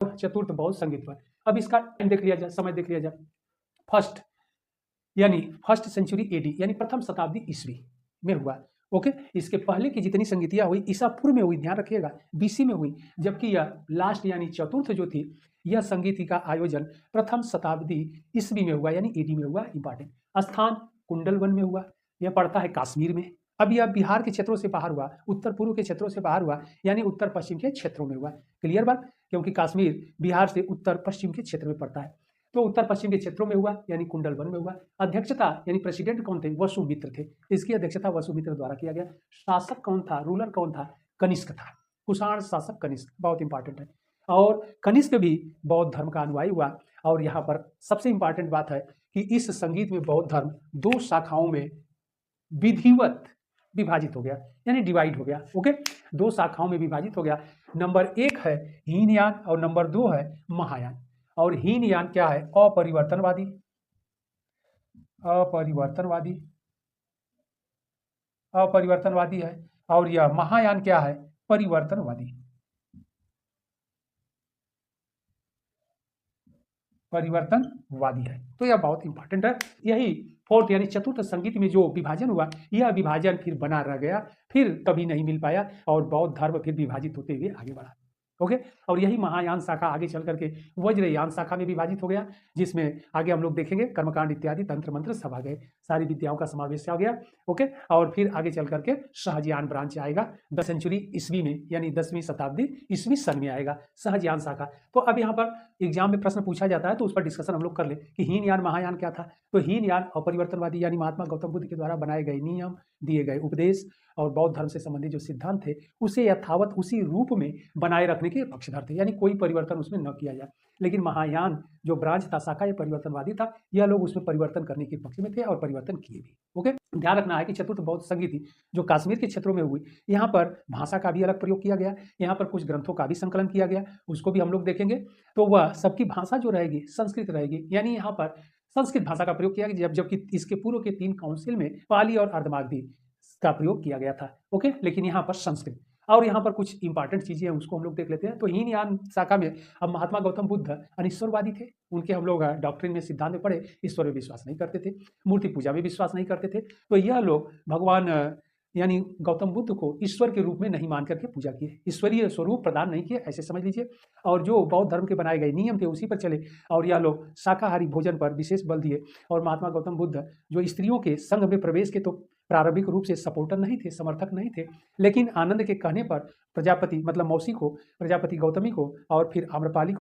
चतुर्थ बौद्ध संगीत पर। अब इसका टाइम देख लिया जाए, समय देख लिया जाए। फर्स्ट यानी फर्स्ट सेंचुरी एडी यानी प्रथम शताब्दी ईस्वी में हुआ। ओके, इसके पहले की जितनी संगीतियां हुई ईसा पूर्व में हुई, ध्यान रखिएगा, बीसी में हुई, जबकि यह लास्ट यानी चतुर्थ जो थी यह संगीति का आयोजन प्रथम शताब्दी ईस्वी में हुआ यानी एडी में हुआ। इंपॉर्टेंट स्थान कुंडलवन में हुआ, यह पड़ता है कश्मीर में। अब यह बिहार के क्षेत्रों से बाहर हुआ, उत्तर पूर्व के क्षेत्रों से बाहर हुआ यानी उत्तर पश्चिम के क्षेत्रों में हुआ। क्लियर बात, क्योंकि कश्मीर बिहार से उत्तर पश्चिम के क्षेत्र में पड़ता है, तो उत्तर पश्चिम के क्षेत्रों में हुआ यानी कुंडलवन में हुआ। अध्यक्षता यानी प्रेसिडेंट कौन थे? वसुमित्र थे, इसकी अध्यक्षता वसुमित्र द्वारा किया गया। शासक कौन था? रूलर कौन था? कनिष्क था, कुषाण शासक कनिष्क, बहुत इंपॉर्टेंट है। और कनिष्क भी बौद्ध धर्म का अनुयायी हुआ। और यहाँ पर सबसे इंपॉर्टेंट बात है कि इस संगीत में बौद्ध धर्म दो शाखाओं में विधिवत विभाजित हो गया यानी डिवाइड हो गया। ओके, दो शाखाओं में विभाजित हो गया। नंबर 1 है हीनयान और नंबर 2 है महायान। और हीनयान क्या है? अपरिवर्तनवादी, अपरिवर्तनवादी, अपरिवर्तनवादी है। और यह महायान क्या है? परिवर्तनवादी, परिवर्तनवादी है। तो यह बहुत इंपॉर्टेंट है। यही फोर्थ यानी चतुर्थ संगीत में जो विभाजन हुआ, यह विभाजन फिर बना रह गया, फिर कभी नहीं मिल पाया और बौद्ध धर्म फिर विभाजित होते हुए आगे बढ़ा। ओके, और यही महायान शाखा आगे चल करके वज्रयान शाखा में विभाजित हो गया, जिसमें आगे हम लोग देखेंगे कर्मकांड इत्यादि तंत्र मंत्र सब आ गए, सारी विद्याओं का समावेश हो गया। ओके, और फिर आगे चल करके सहजयान ब्रांच आएगा 10 सेंचुरी ईस्वी में यानी 10वीं शताब्दी ईस्वी सन में आएगा सहजयान शाखा। तो अब यहाँ पर एग्जाम में प्रश्न पूछा जाता है तो उस पर डिस्कशन हम लोग कर ले कि हीनयान महायान क्या था। तो हीनयान अपरिवर्तनवादी यानी महात्मा गौतम बुद्ध के द्वारा बनाए गए नियम, दिए गए उपदेश और बौद्ध धर्म से संबंधित जो सिद्धांत थे उसे यथावत उसी रूप में बनाए रखने के पक्षधर थे, यानी कोई परिवर्तन उसमें न किया जाए। लेकिन महायान जो ब्रांच था, शाखा, ये परिवर्तनवादी था, यह लोग उसमें परिवर्तन करने के पक्ष में थे और परिवर्तन किए भी। ओके, ध्यान रखना है कि चतुर्थ बौद्ध संगीति जो कश्मीर के क्षेत्रों में हुई, यहाँ पर भाषा का भी अलग प्रयोग किया गया, यहाँ पर कुछ ग्रंथों का भी संकलन किया गया, उसको भी हम लोग देखेंगे। तो वह सबकी भाषा जो रहेगी संस्कृत रहेगी, यानी यहाँ पर संस्कृत भाषा का प्रयोग किया गया, जबकि इसके पूर्व के 3 काउंसिल में पाली और अर्धमागधी का प्रयोग किया गया था। ओके, लेकिन यहाँ पर संस्कृत। और यहाँ पर कुछ इंपॉर्टेंट चीजें हैं उसको हम लोग देख लेते हैं। तो हीनयान शाखा में अब महात्मा गौतम बुद्ध अनिश्वरवादी थे, उनके हम लोग डॉक्ट्रिन में सिद्धांत में पढ़े, ईश्वर में विश्वास नहीं करते थे, मूर्ति पूजा में विश्वास नहीं करते थे। तो यह लोग भगवान यानी गौतम बुद्ध को ईश्वर के रूप में नहीं मान करके पूजा किए, ईश्वरीय स्वरूप प्रदान नहीं किए, ऐसे समझ लीजिए। और जो बौद्ध धर्म के बनाए गए नियम थे उसी पर चले और यह लोग शाकाहारी भोजन पर विशेष बल दिए। और महात्मा गौतम बुद्ध जो स्त्रियों के संघ में प्रवेश के तो प्रारंभिक रूप से सपोर्टर नहीं थे, समर्थक नहीं थे, लेकिन आनंद के कहने पर प्रजापति मतलब मौसी को, प्रजापति गौतमी को और फिर आम्रपाली